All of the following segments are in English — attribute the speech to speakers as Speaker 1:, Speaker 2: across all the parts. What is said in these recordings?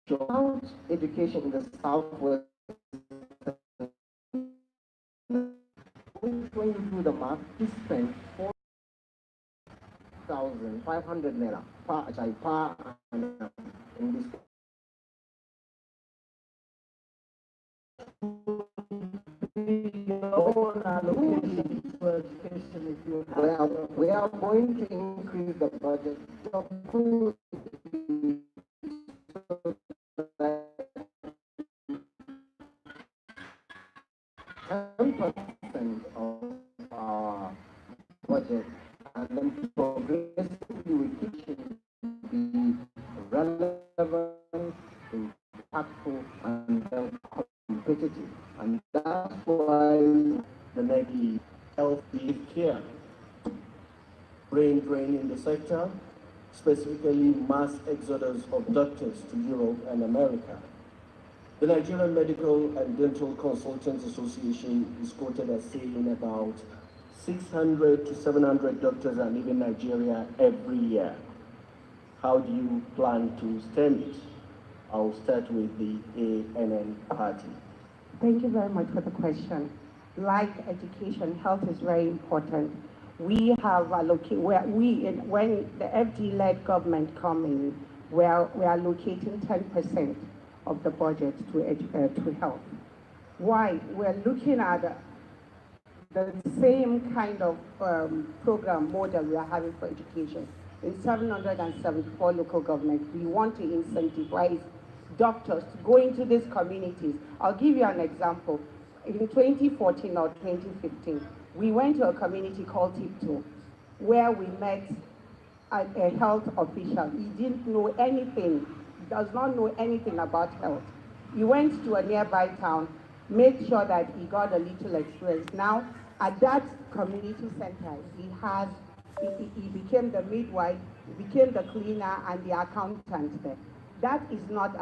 Speaker 1: about education in the Southwest, when you do the math, we spend 4,500 naira per annum in this. We are going to increase the budget to 10% of our budget, and then progressively we keep be relevant, impactful, and then competitive. And that's why
Speaker 2: the next health care, brain drain in the sector, specifically mass exodus of doctors to Europe and America. The Nigerian Medical and Dental Consultants Association is quoted as saying about 600 to 700 doctors are leaving Nigeria every year. How do you plan to stem it? I'll start with the ANN party.
Speaker 3: Thank you very much for the question. Like education, health is very important. We have allocated, when the FD-led government come in, we are allocating 10% of the budget to health. Why? We're looking at the same kind of program model we are having for education. In 774 local governments, we want to incentivize doctors to go into these communities. I'll give you an example. In 2014 or 2015, we went to a community called Tipto, where we met a health official. He didn't know anything, does not know anything about health. He went to a nearby town, made sure that he got a little experience. Now, at that community center, he became the midwife, he became the cleaner and the accountant there. That is not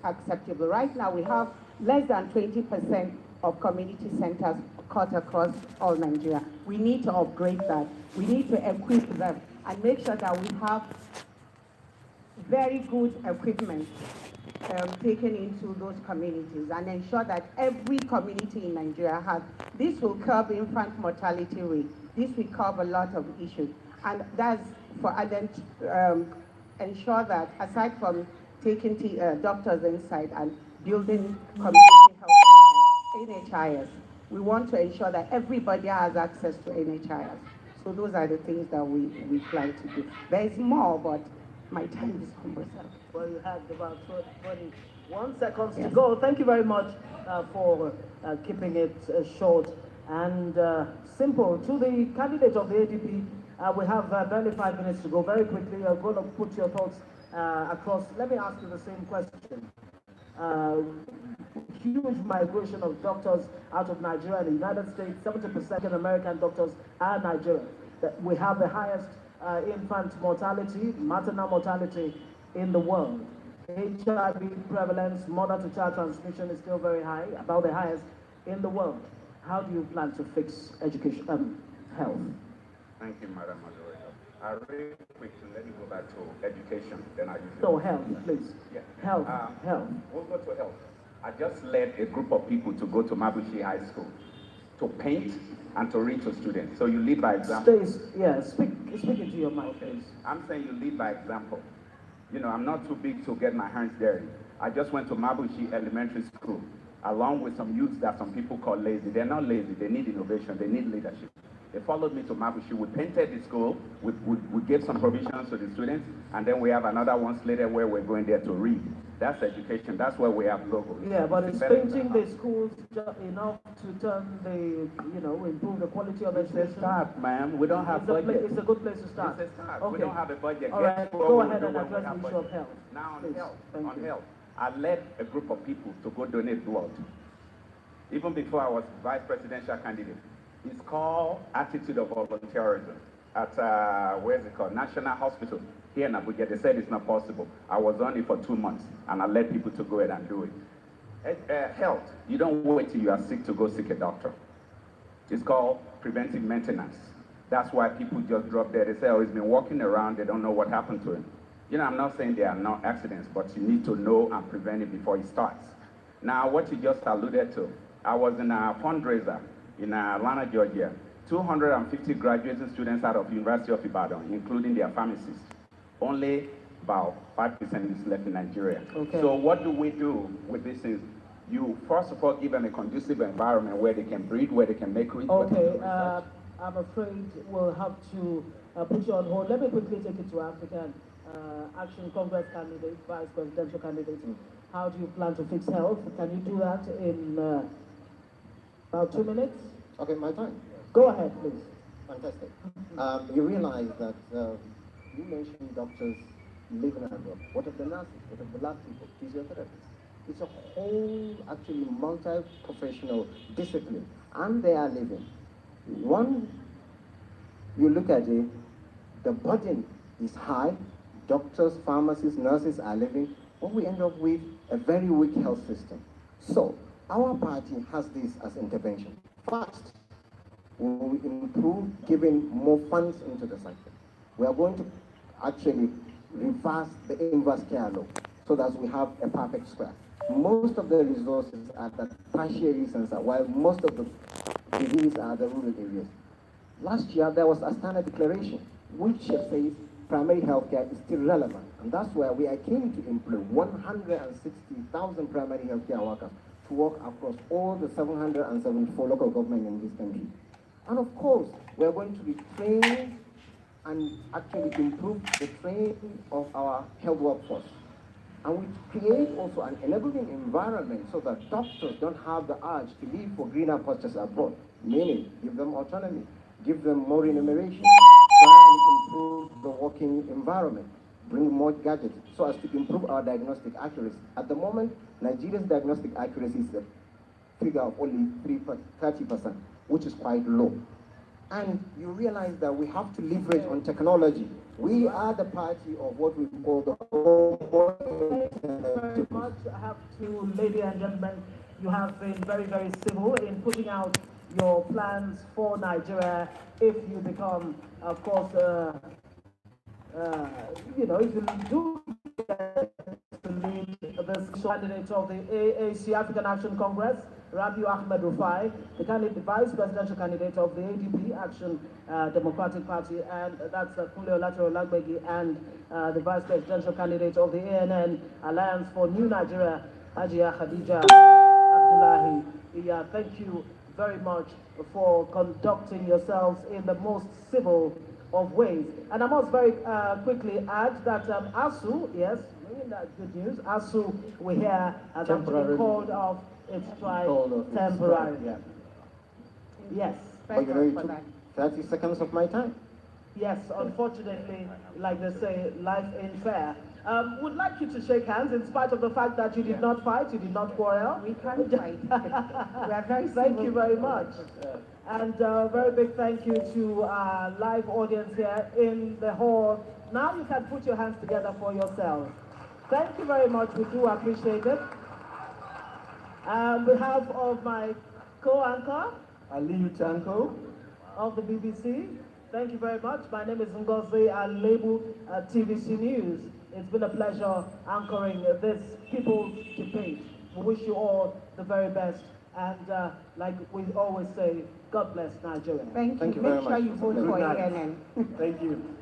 Speaker 3: acceptable. Right now, we have less than 20% of community centers cut across all Nigeria. We need to upgrade that. We need to equip them and make sure that we have very good equipment taken into those communities and ensure that every community in Nigeria has. This will curb infant mortality rate. This will curb a lot of issues. And that's for them to ensure that aside from taking doctors inside and building community health centers, NHIS, we want to ensure that everybody has access to NHIS. So those are the things that we plan to do. There is more, but my time is almost up.
Speaker 4: Well, you have about 21 seconds to go. Thank you very much for keeping it short and simple. To the candidate of the ADP, we have barely 5 minutes to go. Very quickly, you're going to put your thoughts across. Let me ask you the same question. Huge migration of doctors out of Nigeria and the United States. 70% American doctors are Nigerian. We have the highest infant mortality, maternal mortality in the world. HIV prevalence, mother-to-child transmission is still very high, about the highest in the world. How do you plan to fix education, health?
Speaker 5: Thank you, Madam Moderator. Really quickly, let me go back to education, then I use it.
Speaker 4: No, health, please.
Speaker 5: Yeah.
Speaker 4: Health, health.
Speaker 5: We'll go to health. I just led a group of people to go to Mabushi High School to paint and to read to students. So you lead by example.
Speaker 4: Speak into your mic, please.
Speaker 5: I'm saying you lead by example. You know, I'm not too big to get my hands dirty. I just went to Mabushi Elementary School, along with some youths that some people call lazy. They're not lazy, they need innovation, they need leadership. They followed me to Mabushi. We painted the school, we gave some provisions to the students, and then we have another one slated where we're going there to read. That's education, that's where we have logos.
Speaker 4: Yeah, but it's painting the schools enough to turn improve the quality of education.
Speaker 5: It's a start, ma'am. We don't have budget.
Speaker 4: It's a good place to start.
Speaker 5: It's a start.
Speaker 4: Okay.
Speaker 5: We don't have a budget.
Speaker 4: All right, go ahead and address the issue of health.
Speaker 5: Now
Speaker 4: Please.
Speaker 5: health, I led a group of people to go donate blood. Even before I was vice presidential candidate. It's called Attitude of Volunteerism at, where's it called? National Hospital here in Abuja. They said it's not possible. I was on it for 2 months, and I led people to go ahead and do it. Health, you don't wait till you are sick to go seek a doctor. It's called preventive maintenance. That's why people just drop dead. They say, oh, he's been walking around, they don't know what happened to him. You know, I'm not saying there are no accidents, but you need to know and prevent it before it starts. Now, what you just alluded to, I was in a fundraiser in Atlanta, Georgia. 250 graduating students out of University of Ibadan, including their pharmacists. Only about 5% is left in Nigeria.
Speaker 4: Okay.
Speaker 5: So what do we do with these things? You first of all give them a conducive environment where they can breathe, where they can make research.
Speaker 4: Okay, I'm afraid we'll have to put you on hold. Let me quickly take it to African Action Congress candidate, vice presidential candidate. How do you plan to fix health? Can you do that in about 2 minutes?
Speaker 1: Okay, my time.
Speaker 4: Go ahead, please.
Speaker 1: Fantastic. You realize that you mentioned doctors living at work. What of the nurses? What of the lab people? Physiotherapists? It's a whole, actually, multi-professional discipline, and they are living. One, you look at it, the burden is high. Doctors, pharmacists, nurses are living, but we end up with a very weak health system. So, our party has this as intervention. First, we will improve giving more funds into the sector. We are going to actually reverse the inverse care law so that we have a perfect square. Most of the resources are at the tertiary center, while most of the diseases are the rural areas. Last year, there was a standard declaration which says primary health care is still relevant. And that's why we are keen to employ 160,000 primary health care workers to work across all the 774 local governments in this country. And of course, we are going to be trained and actually improve the training of our health workforce. And we create also an enabling environment so that doctors don't have the urge to leave for greener pastures abroad, meaning give them autonomy, give them more remuneration, try and improve the working environment, bring more gadgets so as to improve our diagnostic accuracy. At the moment, Nigeria's diagnostic accuracy is a figure of only 30%, which is quite low. And you realize that we have to leverage on technology. We are the party of what we call the
Speaker 4: Thank you very much. I have to, ladies and gentlemen, you have been very, very civil in putting out your plans for Nigeria if you become, of course, you know, if you do get to lead this candidate of the AAC African Action Congress, Rabiu Ahmed Rufai, the vice presidential candidate of the ADP, Action Democratic Party, and that's Kule Olatoro Lagbegi, and the vice presidential candidate of the ANN, Alliance for New Nigeria, Hajia Khadija Abdullahi. Yeah, thank you very much for conducting yourselves in the most civil of ways. And I must very quickly add that ASU, yes, that's good news, ASU, we hear, has actually called off its strike temporarily.
Speaker 1: Yeah.
Speaker 4: Yes.
Speaker 1: But you know, you took 30 seconds of my time.
Speaker 4: Yes, unfortunately, like they say, life ain't fair. Would like you to shake hands in spite of the fact that you did not fight, you did not quarrel.
Speaker 3: We can't fight. We are very
Speaker 4: Thank you very much. And a very big thank you to our live audience here in the hall. Now you can put your hands together for yourselves. Thank you very much. We do appreciate it. On behalf of my co-anchor,
Speaker 2: Aliyu Tanko.
Speaker 4: of the BBC, thank you very much. My name is Ngozi Alebu at TVC News. It's been a pleasure anchoring this people's debate. We wish you all the very best. And like we always say, God bless Nigeria.
Speaker 3: Thank you.
Speaker 1: Thank you very
Speaker 3: Make sure
Speaker 1: much.
Speaker 3: you vote
Speaker 1: Good
Speaker 3: for
Speaker 2: night.
Speaker 3: ANN.
Speaker 2: Thank you.